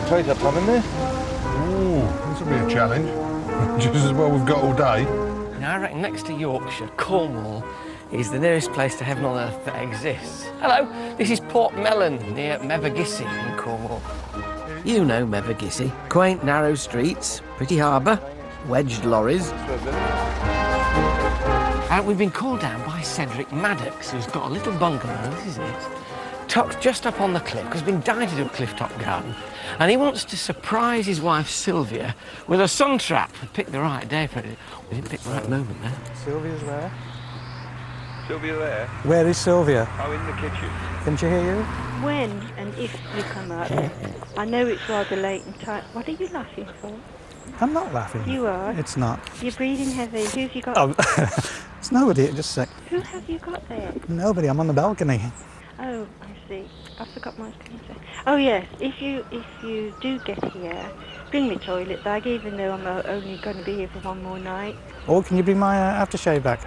Tight up on in there. Ooh, this will be a challenge. Just as well we've got all day. Now, I reckon next to Yorkshire, Cornwall is the nearest place to heaven on earth that exists. Hello, this is Portmellon near Mevagissey in Cornwall. You know Mevagissey. Quaint, narrow streets, pretty harbour, wedged lorries. We've been called down by Cedric Maddox, who's got a little bungalow, this is it, tucked just up on the cliff, because he's been dying to do a cliff-top garden, and he wants to surprise his wife Sylvia with a sun trap. We picked the right day for it. We didn't pick the right moment there. Sylvia's there. Sylvia there? Where is Sylvia? Oh, in the kitchen. Can she hear you? When and if you come up, I know it's rather late and tight. What are you laughing for? I'm not laughing. You are. It's not. You're breathing heavy. Who have you got? Oh, it's nobody. Just a sec. Who have you got there? Nobody. I'm on the balcony. Oh, I see. I forgot what I was going to say. Oh yes, if you do get here, bring my toilet bag, even though I'm only going to be here for one more night. Or can you bring my aftershave back?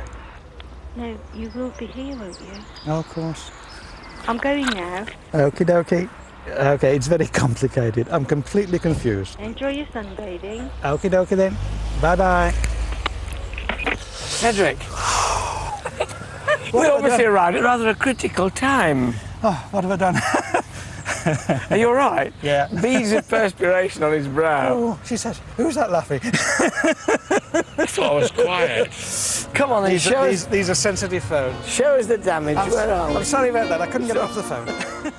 No, you will be here, won't you? Oh, of course. I'm going now. Okie dokie. Okay, it's very complicated. I'm completely confused. Enjoy your sunbathing. Okie dokie then. Bye bye. Cedric, we obviously arrived at rather a critical time. Oh, what have I done? Are you all right? Yeah. Beads of perspiration on his brow. Oh, she says, who's that laughing? I thought I was quiet. Come on, then, These are sensitive phones. show us the damage. Where are we? I'm sorry about that. I couldn't get off the phone.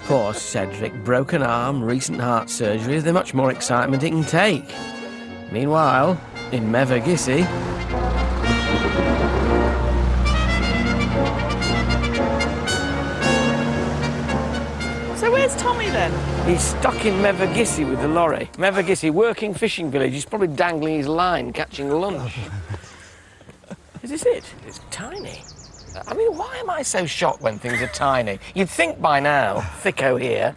Poor Cedric, broken arm, recent heart surgery. Is there much more excitement it can take? Meanwhile, in Mevagissey... So where's Tommy then? He's stuck in Mevagissey with the lorry. Mevagissey, working fishing village. He's probably dangling his line, catching lunch. Is this it? It's tiny. I mean, why am I so shocked when things are tiny? You'd think by now, Thicko here,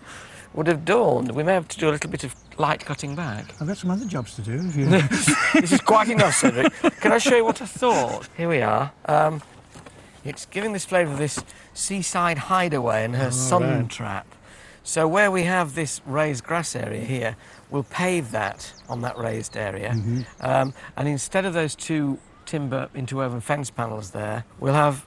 would have dawned. We may have to do a little bit of light cutting back. I've got some other jobs to do. If you... This is quite enough, Cedric. Can I show you what I thought? Here we are. It's giving this flavour of this seaside hideaway and her sun trap. So where we have this raised grass area here, we'll pave that on that raised area. And instead of those two timber interwoven fence panels there, we'll have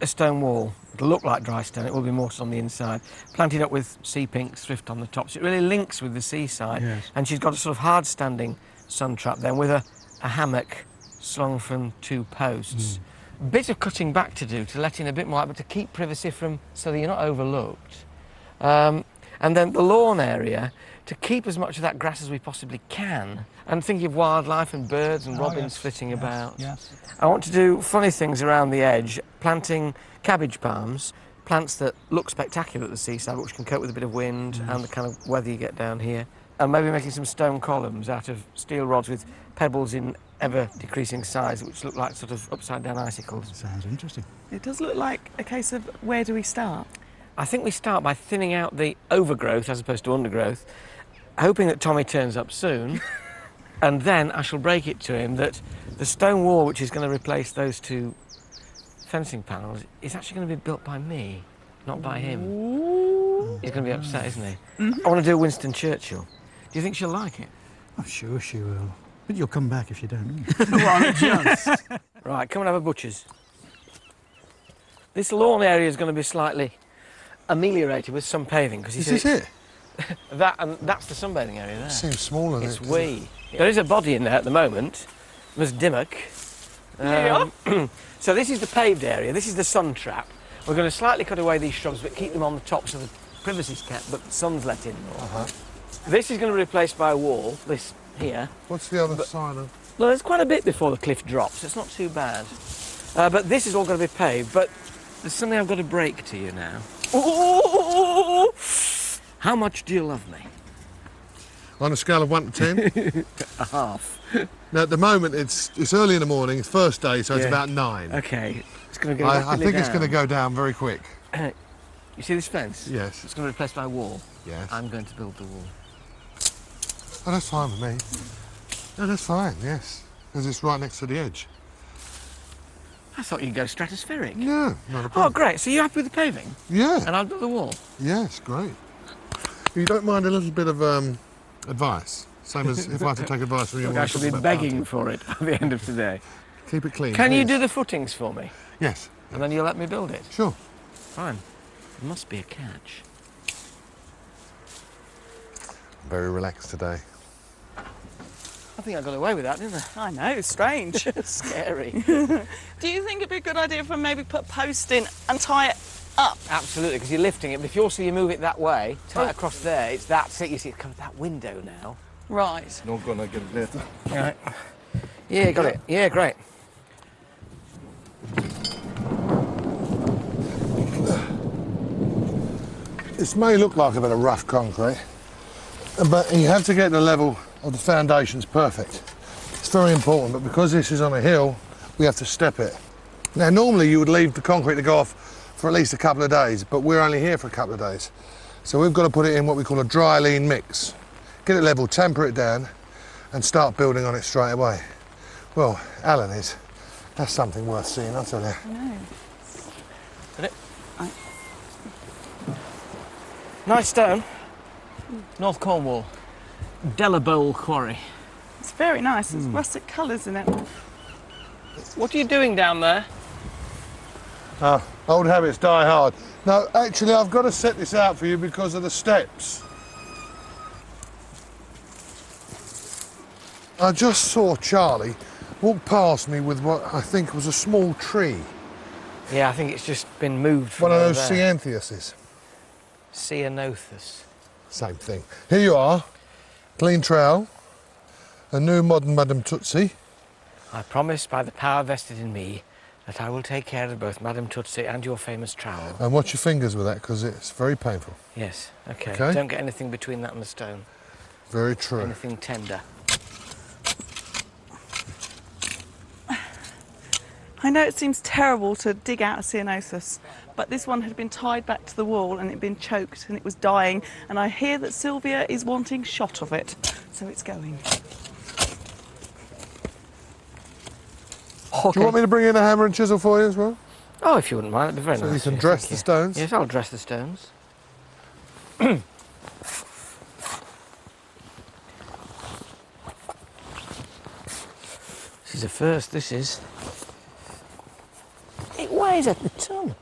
a stone wall. It'll look like dry stone, it will be mortared on the inside, planted up with sea pink thrift on the top. So it really links with the seaside. Yes. And she's got a sort of hard-standing sun trap then with a hammock slung from two posts. Bit of cutting back to do to let in a bit more light, but to keep privacy from, so that you're not overlooked. And then the lawn area, to keep as much of that grass as we possibly can. And thinking of wildlife and birds and robins flitting about. Yes. I want to do funny things around the edge, planting cabbage palms, plants that look spectacular at the seaside, which can cope with a bit of wind and the kind of weather you get down here. And maybe making some stone columns out of steel rods with pebbles in ever-decreasing size, which look like sort of upside-down icicles. Sounds interesting. It does look like a case of where do we start? I think we start by thinning out the overgrowth as opposed to undergrowth, hoping that Tommy turns up soon, and then I shall break it to him that the stone wall which is going to replace those two fencing panels is actually going to be built by me, not by him. Ooh. He's going to be upset, isn't he? I want to do Winston Churchill. Do you think she'll like it? I'm sure she will. But you'll come back if you don't. Well, just. Right, come and have a butcher's. This lawn area is going to be slightly ameliorated with some paving. Is this it? That's the sunbathing area there. It seems smaller than It's wee. There is a body in there at the moment. There's Dimmock. So this is the paved area. This is the sun trap. We're going to slightly cut away these shrubs, but keep them on the top so the privacy's kept, but the sun's let in more. This is going to be replaced by a wall. This here. What's the other side of? Well, there's quite a bit before the cliff drops. It's not too bad. But this is all going to be paved. But there's something I've got to break to you now. Ooh! How much do you love me? On a scale of 1 to 10? A half. Now, at the moment, it's early in the morning, it's first day, so it's Yeah. about 9. Okay. It's going to go I think it's going to go down very quick. You see this fence? Yes. It's going to be replaced by a wall. Yes. I'm going to build the wall. Oh, that's fine with me. No, that's fine, yes. Because it's right next to the edge. I thought you'd go stratospheric. No, not a Oh, problem. great. So you're happy with the paving? Yeah. And I'll build the wall? Yes, great. You don't mind a little bit of Advice. Same as if I had to take advice from you. Look, I shall be begging for it at the end of today. Keep it clean. Can you please. do the footings for me? Yes. And then you'll let me build it? Sure. Fine. There must be a catch. Very relaxed today. I think I got away with that, didn't I? I know, strange. Scary. Do you think it'd be a good idea if I maybe put post in and tie it up? Absolutely, because you're lifting it. But if you also move it that way, tie it across there, it's that. You see, it's covered that window now. Right. Not gonna get it later. Right. Yeah, got it. Yeah, great. This may look like a bit of rough concrete, but you have to get the level of the foundations perfect. It's very important, but because this is on a hill, we have to step it. Now, normally you would leave the concrete to go off for at least a couple of days, but we're only here for a couple of days. So we've got to put it in what we call a dry lean mix. Get it level, temper it down, and start building on it straight away. Well, Alan is. That's something worth seeing, I'll tell you. I know. Got it? Nice stone. North Cornwall. Delabole Quarry. It's very nice. It's rustic colours in it. What are you doing down there? Old habits die hard. No, actually, I've got to set this out for you because of the steps. I just saw Charlie walk past me with what I think was a small tree. Yeah, I think it's just been moved from One of over those there. Ceanthuses. Ceanothus. Same thing. Here you are. Clean trowel. A new modern Madame Tootsie. I promise by the power vested in me that I will take care of both Madame Tootsie and your famous trowel. And watch your fingers with that because it's very painful. Yes, okay. Okay. Don't get anything between that and the stone. Very true. Anything tender. I know it seems terrible to dig out a Ceanothus, but this one had been tied back to the wall and it had been choked and it was dying, and I hear that Sylvia is wanting shot of it, so it's going. Do you want me to bring in a hammer and chisel for you as well? Oh, if you wouldn't mind, that'd be very So nice. you can yes, dress thank the you. stones? Yes, I'll dress the stones. This is a first, this is. It weighs a ton.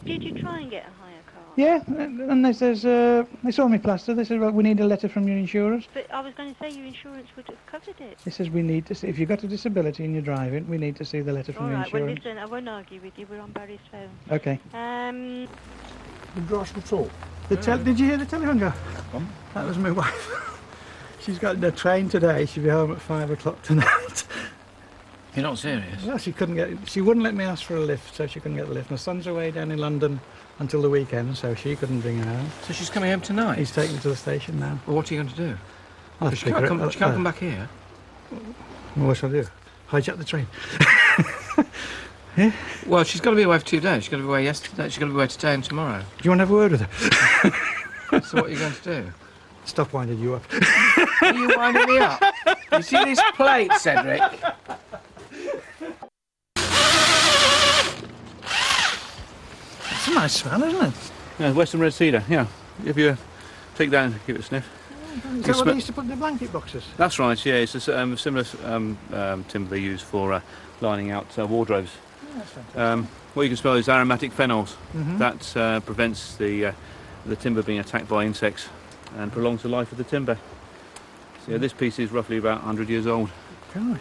Did you try and get a hire car? Yeah, and they says, they saw me plaster, they said, well, we need a letter from your insurers. But I was going to say your insurance would have covered it. They says, we need to see, if you've got a disability and you're driving, we need to see the letter from All your right, well insurance. listen, I won't argue with you, we're on Barry's phone. Okay. The grass will talk. Did you hear the telephone go? That was my wife. She's got the train today, she'll be home at 5 o'clock tonight. You're not serious? Well, she wouldn't let me ask for a lift, so she couldn't get the lift. My son's away down in London until the weekend, so she couldn't bring her home. So she's coming home tonight? He's taking her to the station now. Well, what are you going to do? I'll have to She pick can't, her up. she can't come back here. Well, what shall I do? Hijack the train? Well, she's got to be away for 2 days. She's got to be away yesterday. She's got to be away today and tomorrow. Do you want to have a word with her? So what are you going to do? Stop winding you up. Are you winding me up? You see this plate, Cedric? It's a nice smell, isn't it? Yeah, Western red cedar, yeah. If you take that and give it a sniff. Is that what they used to put in the blanket boxes? That's right, yeah. It's a similar timber they use for lining out wardrobes. Oh, that's fantastic. What you can smell is aromatic phenols. Mhm. That prevents the timber being attacked by insects and prolongs the life of the timber. So yeah, this piece is roughly about 100 years old. Gosh.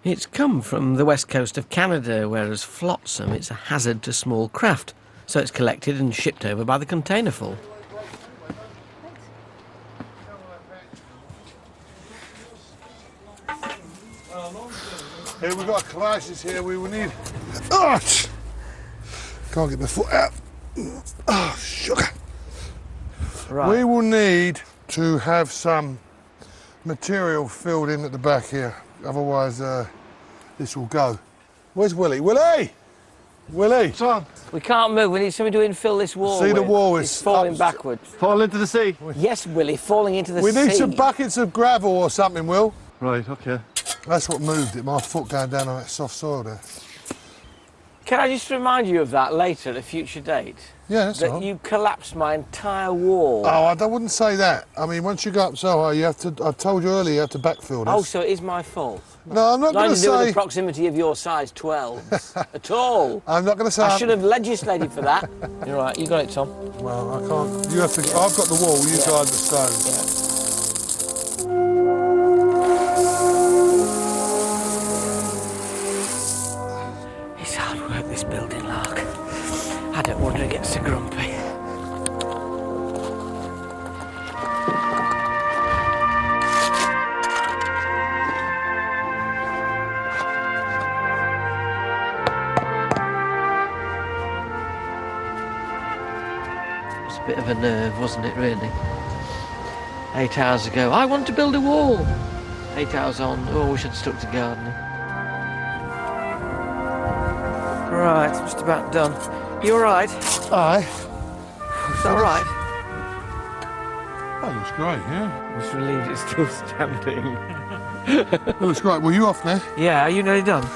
It's come from the west coast of Canada, whereas flotsam, it's a hazard to small craft. So it's collected and shipped over by the containerful. Here we've got a crisis here, we will need... Oh, can't get my foot out. Oh, sugar. Right. We will need to have some material filled in at the back here, otherwise this will go. Where's Willie? Willie! Willie! Son! We can't move. We need somebody to infill this wall. See, the with. wall It's is falling up- backwards. Fall into the sea. Yes, Willie, falling into the We sea. need some buckets of gravel or something, Will. Right, okay. That's what moved it, my foot going down on that soft soil there. Can I just remind you of that later at a future date? Yeah, that's That all. you collapsed my entire wall. Oh, I wouldn't say that. I mean, once you go up so high, you have to. I told you earlier, you have to backfill this. Oh, so it is my fault. No, I'm not going Nothing to to do with say. the proximity of your size 12s at all. I'm not going to say. I should have legislated for that. You're right, you got it, Tom. Well, I can't. You have to. I've got the wall. You guide the stones. It's hard work, this building, Lark. I don't wonder it gets so grumpy. It's a bit of a nerve, wasn't it, really? 8 hours ago, I want to build a wall. 8 hours on, oh, we should have stuck to gardening. Right, I'm just about done. You all right? Aye. Is that all right? That looks great, yeah. I'm just relieved it's still standing. That looks great. Well, you off now? Yeah, are you nearly done?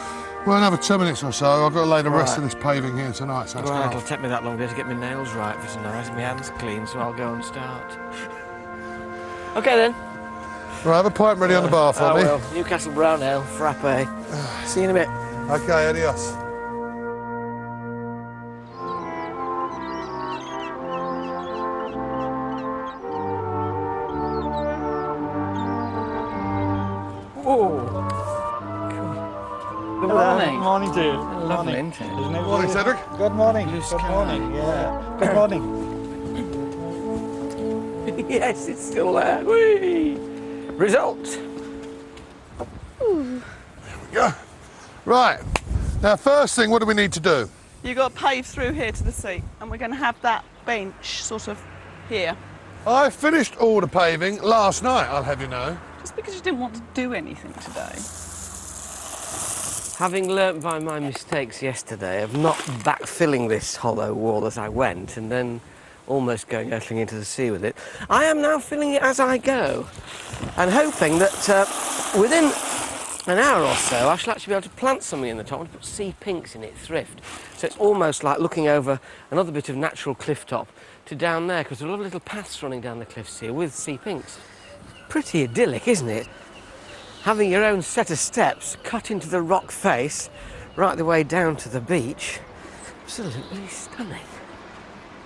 Well, another 2 minutes or so. I've got to lay the rest of this paving here tonight, so it's Right, gone it'll off. take me that long to get my nails right for tonight. My hands clean, so I'll go and start. Okay then. Right, have a pint ready on the bar for I me. will. Newcastle Brown Ale, frappe. See you in a bit. Okay, adios. Good morning. Morning, dear. Lovely, isn't it? Isn't it? Morning, Cedric. Good morning. Blue Good sky. morning. Yeah. Good morning. Yes, it's still there. Whee! Result. Go. Right. Now, first thing, what do we need to do? You've got to pave through here to the sea, and we're going to have that bench sort of here. I finished all the paving last night, I'll have you know. Just because you didn't want to do anything today. Having learnt by my mistakes yesterday of not backfilling this hollow wall as I went and then almost going hurtling into the sea with it, I am now filling it as I go and hoping that within an hour or so I shall actually be able to plant something in the top and put sea pinks in it, thrift. So it's almost like looking over another bit of natural cliff top to down there, because there are a lot of little paths running down the cliffs here with sea pinks. Pretty idyllic, isn't it? Having your own set of steps cut into the rock face right the way down to the beach. Absolutely stunning.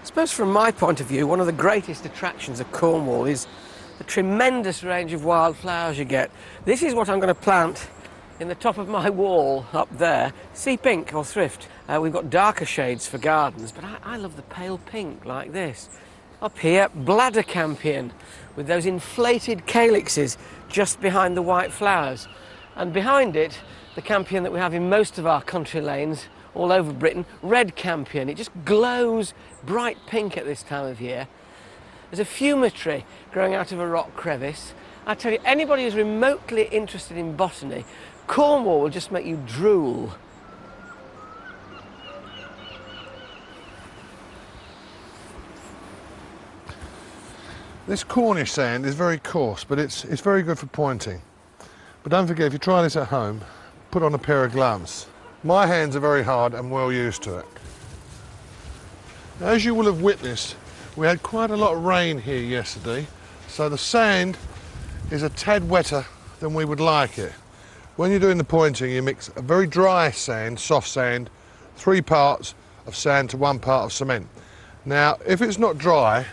I suppose from my point of view, one of the greatest attractions of Cornwall is the tremendous range of wildflowers you get. This is what I'm going to plant in the top of my wall up there. Sea pink or thrift. We've got darker shades for gardens, but I love the pale pink like this. Up here, bladder campion with those inflated calyxes just behind the white flowers. And behind it, the campion that we have in most of our country lanes all over Britain, red campion. It just glows bright pink at this time of year. There's a fumitory growing out of a rock crevice. I tell you, anybody who's remotely interested in botany, Cornwall will just make you drool. This Cornish sand is very coarse, but it's very good for pointing. But don't forget, if you try this at home, put on a pair of gloves. My hands are very hard and well used to it. Now, as you will have witnessed, we had quite a lot of rain here yesterday, so the sand is a tad wetter than we would like it. When you're doing the pointing, you mix a very dry sand, soft sand, 3 parts of sand to 1 part of cement. Now, if it's not dry,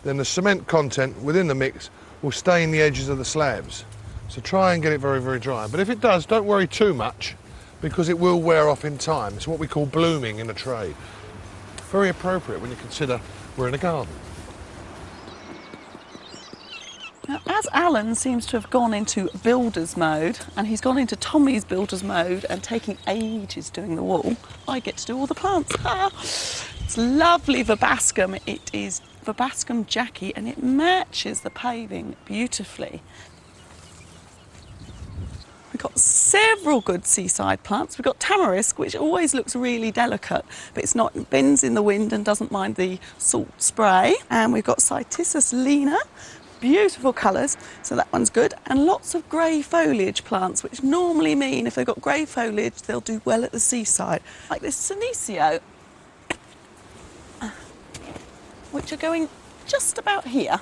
then the cement content within the mix will stain the edges of the slabs. So try and get it very, very dry. But if it does, don't worry too much, because it will wear off in time. It's what we call blooming in the trade. Very appropriate when you consider we're in a garden. Now, as Alan seems to have gone into builder's mode, and he's gone into Tommy's builder's mode and taking ages doing the wall, I get to do all the plants. It's lovely verbascum. It is verbascum Jackie, and it matches the paving beautifully. We've got several good seaside plants. We've got tamarisk, which always looks really delicate, but it's not, it bends in the wind and doesn't mind the salt spray. And we've got Cytisus lena, beautiful colours, so that one's good. And lots of grey foliage plants, which normally mean if they've got grey foliage, they'll do well at the seaside. Like this Senecio, which are going just about here.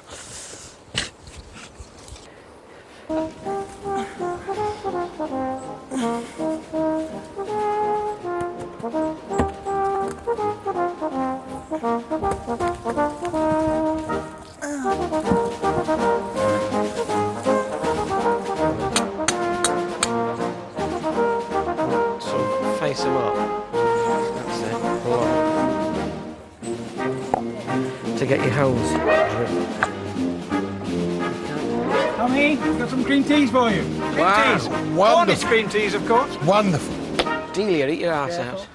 Face them up. That's it. To get your holes. Tommy, got some green teas for you. Green Wow. teas. Wonderful. Honest green teas, of course. Wonderful. Delia, eat your ass out.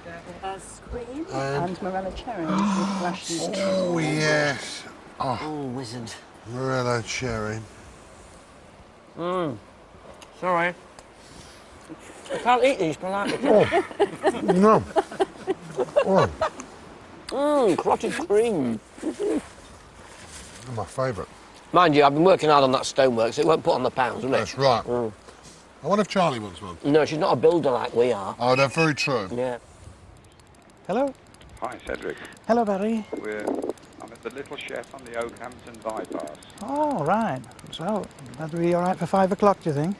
And Morella cherries with flash and Oh, yes. Oh, Oh, wizard. Morello cherry. Sorry. I can't eat these politely. No. Oh, Clotted cream. they're my favourite. Mind you, I've been working hard on that stonework, so it won't put on the pounds, will it? That's right. I wonder if Charlie wants one. No, she's not a builder like we are. Oh, they're very true. Yeah. Hello. Hi, Cedric. Hello, Barry. I'm at the Little Chef on the Oakhampton bypass. Oh, right. So, that'll be all right for 5 o'clock, do you think?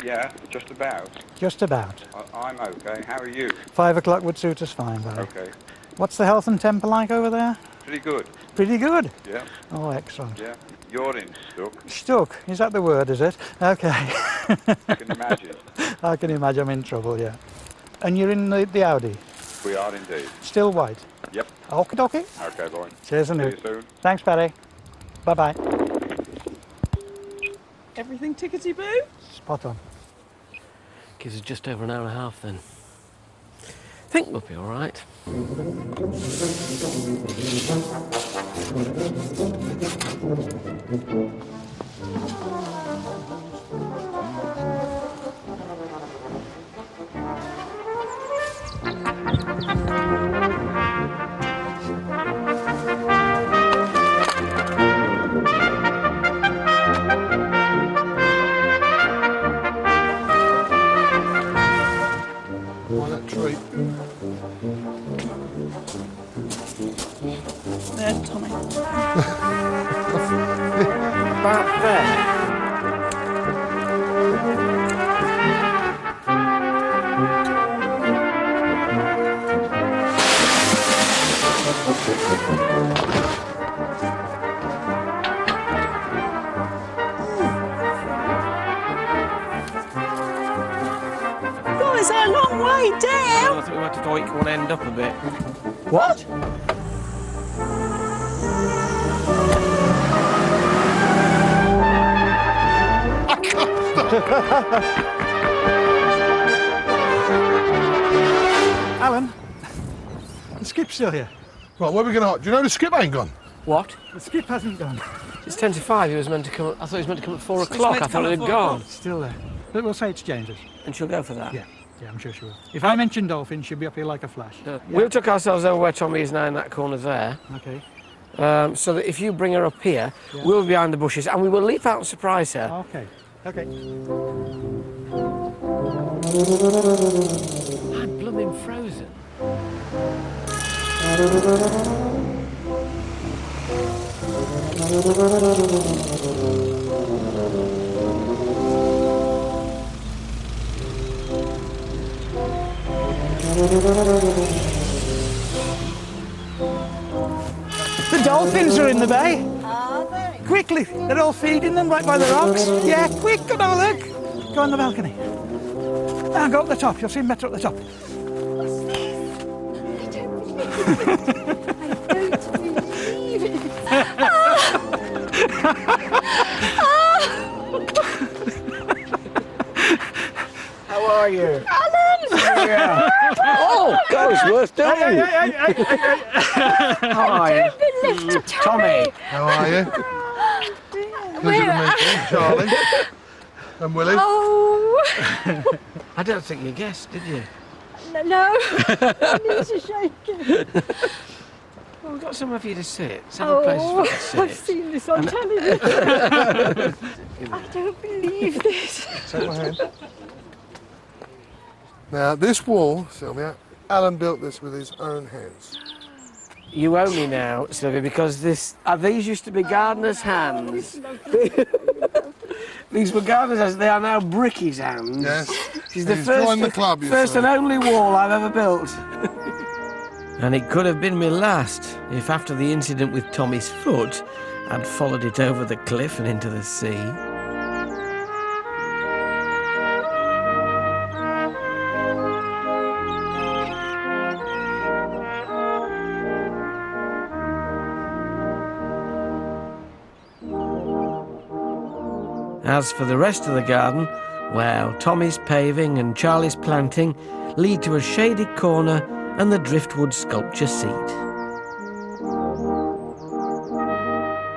Yeah, just about. Just about. I'm okay. How are you? 5 o'clock would suit us fine, Barry. Okay. What's the health and temper like over there? Pretty good. Pretty good. Yeah, Oh, excellent. yeah. You're in Stuck. Stuck. Is that the word, is it? Okay. You can imagine. I can imagine I'm in trouble, yeah. And you're in the Audi? We are indeed. Still white? Yep. Okie dokie. Okay, boy. Cheers and See you soon. Thanks, Barry. Bye-bye. everything tickety-boo. Spot on. Gives us just over an hour and a half then. Think we'll be all right. Why that tree? There, Tommy. About there. Oh, it's a long way down. I think we might have to oink one end up a bit. What? Alan, the skip's still here. Right, where are we going to... Do you know the skip ain't gone? What? The skip hasn't gone. It's 10 to 5. He was meant to come. I thought he was meant to come at 4 He's o'clock. meant I to thought come it at had 4 gone. o'clock. Still there. But we'll say it's James's. And she'll go for that. Yeah, I'm sure she will. If I mention dolphins, she'll be up here like a flash. We'll tuck ourselves over where Tommy is now in that corner there. Okay. So that if you bring her up here, we'll be behind the bushes and we will leap out and surprise her. Okay. Okay. I'm blooming frozen. The dolphins are in the bay. Are they? Quickly, they're all feeding them right by the rocks. Yeah, quick, go and have a look. Go on the balcony. Now go up the top, you'll see them better up the top. How are you? Yeah. Oh, God, it's worth doing. How are you? Tommy. How are you? Pleasure to meet you, Charlie. And Willie. Oh, I don't think you guessed, did you? no, I need to shake it. Well, we've got somewhere for you to sit. Several places for you to sit. I've seen this on television. I don't believe this. Take my hand. Now, this wall, Sylvia, Alan built this with his own hands. You owe me now, Sylvia, because these used to be gardener's hands. These were gardener's hands. They are now Bricky's hands. Yes. She's the He's first, joined the club, you first see. and only wall I've ever built. And it could have been my last if, after the incident with Tommy's foot, I'd followed it over the cliff and into the sea. As for the rest of the garden, well, Tommy's paving and Charlie's planting lead to a shady corner and the driftwood sculpture seat.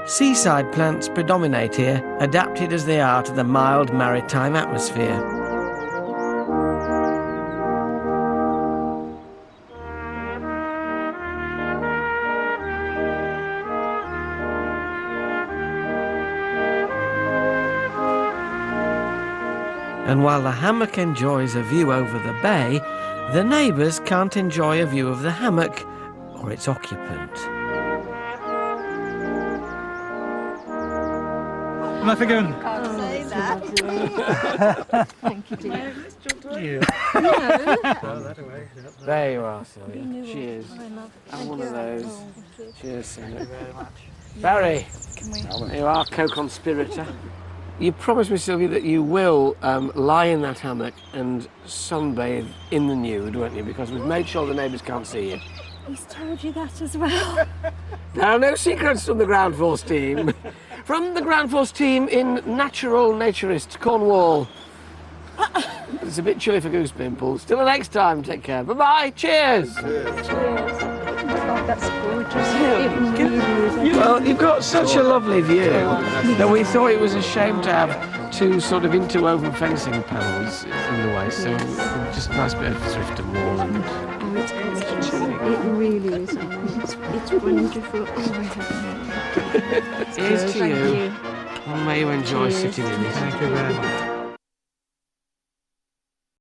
Seaside plants predominate here, adapted as they are to the mild maritime atmosphere. And while the hammock enjoys a view over the bay, the neighbours can't enjoy a view of the hammock or its occupant. Am I forgiven? Can't say that. Thank you, dear. There you are, Sylvia. Cheers. Have one of those. Cheers, Sylvia. Barry, you are co-conspirator. You promised me, Sylvia, that you will lie in that hammock and sunbathe in the nude, won't you? Because we've made sure the neighbours can't see you. He's told you that as well. Now, no secrets from the Ground Force team. From the Ground Force team in Natural Naturist, Cornwall. It's a bit chilly for goose pimples. Till the next time, take care. Bye-bye. Cheers. Cheers. Oh, that's gorgeous. It really is. Well, you've got such a lovely view that we thought it was a shame to have two sort of interwoven fencing panels in the way, so just a nice bit of thrift and wall. And Oh, it's gorgeous. It really is. Oh, it's wonderful. Oh, I have no. here's to Thank you. you. And may you enjoy Cheers. sitting in it. Thank you very much.